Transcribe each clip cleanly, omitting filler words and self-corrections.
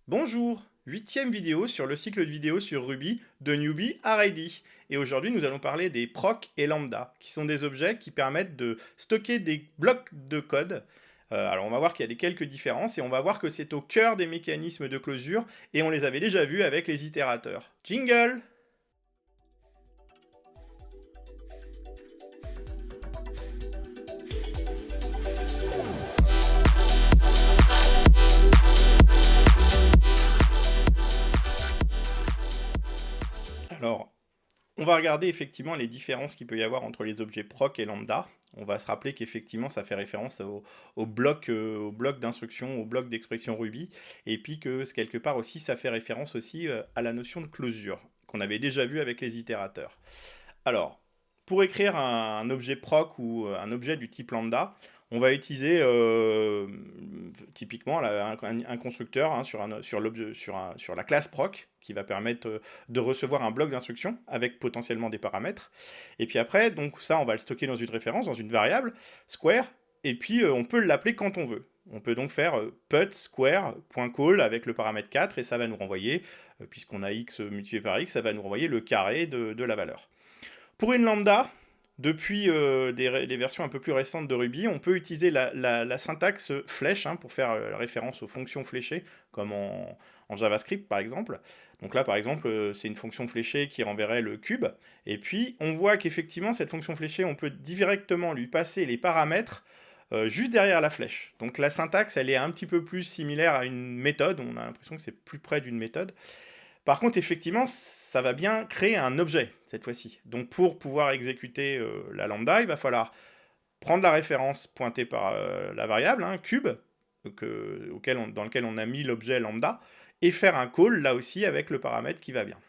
Bonjour, huitième vidéo sur le cycle de vidéos sur Ruby de Newbie à Ready. Et aujourd'hui, nous allons parler des procs et lambda, qui sont des objets qui permettent de stocker des blocs de code. Alors on va voir qu'il y a des quelques différences et on va voir que c'est au cœur des mécanismes de closure et on les avait déjà vus avec les itérateurs. Jingle! Alors, on va regarder effectivement les différences qu'il peut y avoir entre les objets proc et lambda. On va se rappeler qu'effectivement ça fait référence au bloc d'instruction, au bloc d'expression Ruby, et puis que quelque part aussi ça fait référence aussi à la notion de closure, qu'on avait déjà vu avec les itérateurs. Alors, pour écrire un objet proc ou un objet du type lambda, on va utiliser typiquement un constructeur hein, sur la classe proc qui va permettre de recevoir un bloc d'instruction avec potentiellement des paramètres. Et puis après, donc ça, on va le stocker dans une référence, dans une variable, square, et puis on peut l'appeler quand on veut. On peut donc faire put square.call avec le paramètre 4 et ça va nous renvoyer, puisqu'on a x multiplié par x, ça va nous renvoyer le carré de la valeur. Pour une lambda, depuis des versions un peu plus récentes de Ruby, on peut utiliser la syntaxe flèche hein, pour faire référence aux fonctions fléchées, comme en JavaScript par exemple. Donc là par exemple, c'est une fonction fléchée qui renverrait le cube. Et puis on voit qu'effectivement cette fonction fléchée, on peut directement lui passer les paramètres juste derrière la flèche. Donc la syntaxe, elle est un petit peu plus similaire à une méthode, on a l'impression que c'est plus près d'une méthode. Par contre, effectivement, ça va bien créer un objet, cette fois-ci. Donc pour pouvoir exécuter la lambda, il va falloir prendre la référence pointée par la variable, hein, cube, dans lequel on a mis l'objet lambda, et faire un call, là aussi, avec le paramètre qui va bien.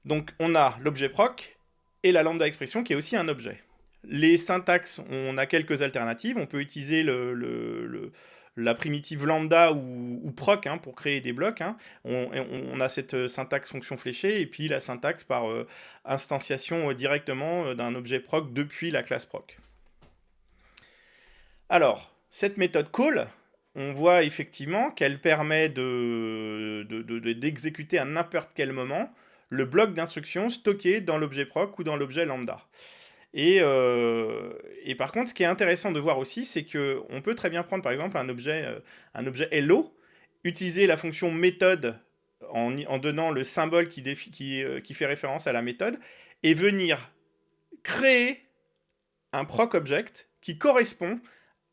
Donc on a l'objet proc et la lambda expression qui est aussi un objet. Les syntaxes, on a quelques alternatives. On peut utiliser la primitive lambda ou proc hein, pour créer des blocs. Hein. On a cette syntaxe fonction fléchée et puis la syntaxe par instantiation directement d'un objet proc depuis la classe proc. Alors, cette méthode call, on voit effectivement qu'elle permet d'exécuter à n'importe quel moment le bloc d'instruction stocké dans l'objet proc ou dans l'objet lambda. Et par contre, ce qui est intéressant de voir aussi, c'est qu'on peut très bien prendre par exemple un objet hello, utiliser la fonction méthode en donnant le symbole qui fait référence à la méthode, et venir créer un proc object qui correspond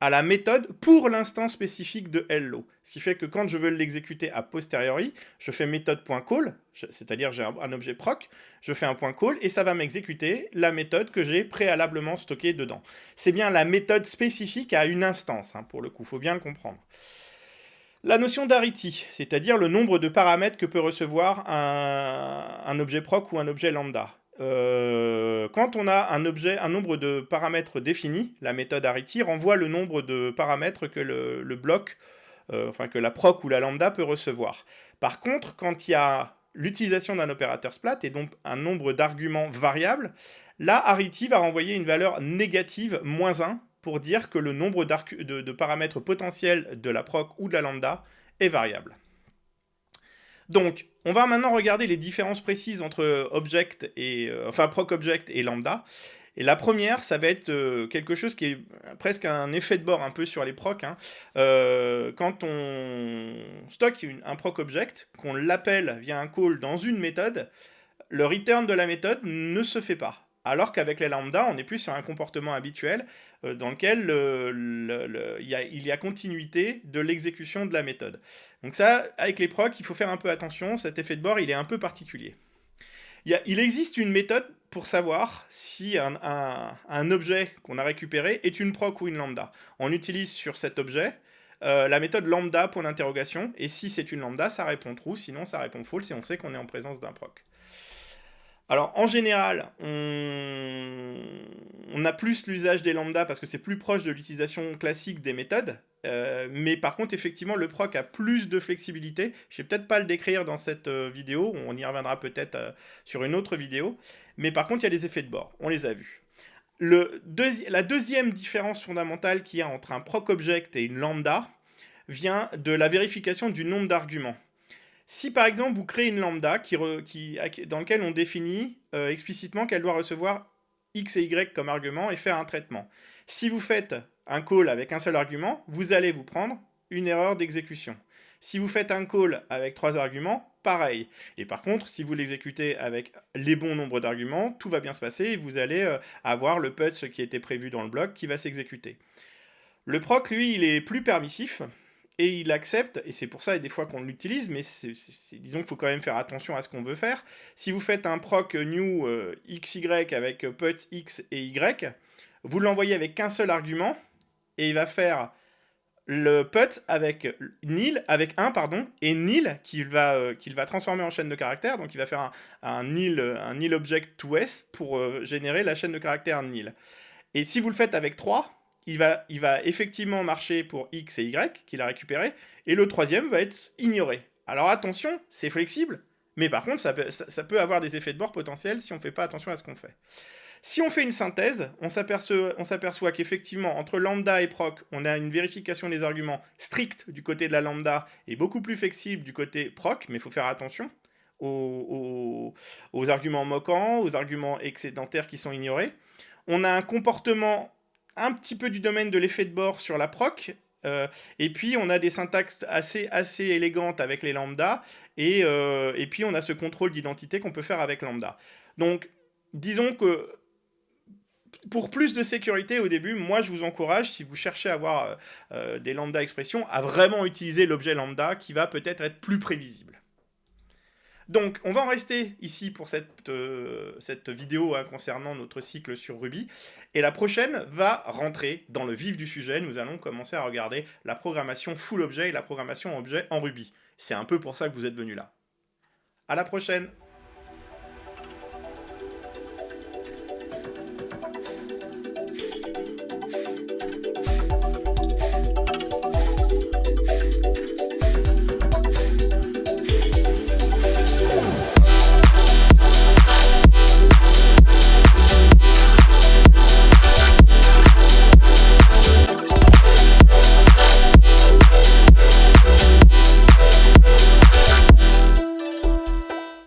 à la méthode pour l'instant spécifique de hello. Ce qui fait que quand je veux l'exécuter a posteriori, je fais méthode.call, c'est-à-dire j'ai un objet proc, je fais un point call et ça va m'exécuter la méthode que j'ai préalablement stockée dedans. C'est bien la méthode spécifique à une instance, hein, pour le coup, il faut bien le comprendre. La notion d'arity, c'est-à-dire le nombre de paramètres que peut recevoir un objet proc ou un objet lambda. Quand on a un nombre de paramètres définis, la méthode arity renvoie le nombre de paramètres que le bloc, que la proc ou la lambda peut recevoir. Par contre, quand il y a l'utilisation d'un opérateur splat et donc un nombre d'arguments variables, là, arity va renvoyer une valeur négative, -1, pour dire que le nombre de paramètres potentiels de la proc ou de la lambda est variable. Donc, on va maintenant regarder les différences précises entre proc object et lambda. Et la première, ça va être quelque chose qui est presque un effet de bord un peu sur les procs. Hein. Quand on stocke un proc object, qu'on l'appelle via un call dans une méthode, le return de la méthode ne se fait pas. Alors qu'avec les lambda, on est plus sur un comportement habituel dans lequel il y a continuité de l'exécution de la méthode. Donc ça, avec les procs, il faut faire un peu attention, cet effet de bord, il est un peu particulier. Il existe une méthode pour savoir si un objet qu'on a récupéré est une proc ou une lambda. On utilise sur cet objet la méthode lambda pour l'interrogation, et si c'est une lambda, ça répond true, sinon ça répond false, et on sait qu'on est en présence d'un proc. Alors, en général, on a plus l'usage des lambdas parce que c'est plus proche de l'utilisation classique des méthodes. Mais par contre, effectivement, le proc a plus de flexibilité. Je ne vais peut-être pas le décrire dans cette vidéo. On y reviendra peut-être sur une autre vidéo. Mais par contre, il y a les effets de bord. On les a vus. La deuxième différence fondamentale qu'il y a entre un proc object et une lambda, vient de la vérification du nombre d'arguments. Si par exemple vous créez une lambda dans laquelle on définit explicitement qu'elle doit recevoir x et y comme argument et faire un traitement. Si vous faites un call avec un seul argument, vous allez vous prendre une erreur d'exécution. Si vous faites un call avec 3 arguments, pareil. Et par contre, si vous l'exécutez avec les bons nombres d'arguments, tout va bien se passer et vous allez avoir le putz qui était prévu dans le bloc qui va s'exécuter. Le proc, lui, il est plus permissif et il accepte, et c'est pour ça des fois qu'on l'utilise, mais disons qu'il faut quand même faire attention à ce qu'on veut faire. Si vous faites un proc new XY avec putz X et Y, vous l'envoyez avec qu'un seul argument, et il va faire le put avec nil, avec 1, pardon, et nil qu'il va transformer en chaîne de caractères, donc il va faire un nil object to s pour générer la chaîne de caractères nil. Et si vous le faites avec 3, il va effectivement marcher pour X et Y, qu'il a récupéré, et le troisième va être ignoré. Alors attention, c'est flexible, mais par contre, ça peut avoir des effets de bord potentiels si on ne fait pas attention à ce qu'on fait. Si on fait une synthèse, on s'aperçoit qu'effectivement, entre lambda et proc, on a une vérification des arguments stricte du côté de la lambda et beaucoup plus flexible du côté proc, mais il faut faire attention aux arguments moquants, aux arguments excédentaires qui sont ignorés. On a un comportement un petit peu du domaine de l'effet de bord sur la proc, et puis on a des syntaxes assez élégantes avec les lambda, et puis on a ce contrôle d'identité qu'on peut faire avec lambda. Donc, disons que pour plus de sécurité au début, moi je vous encourage, si vous cherchez à avoir des lambda expressions, à vraiment utiliser l'objet lambda qui va peut-être être plus prévisible. Donc, on va en rester ici pour cette vidéo concernant notre cycle sur Ruby. Et la prochaine va rentrer dans le vif du sujet. Nous allons commencer à regarder la programmation full objet et la programmation objet en Ruby. C'est un peu pour ça que vous êtes venus là. À la prochaine!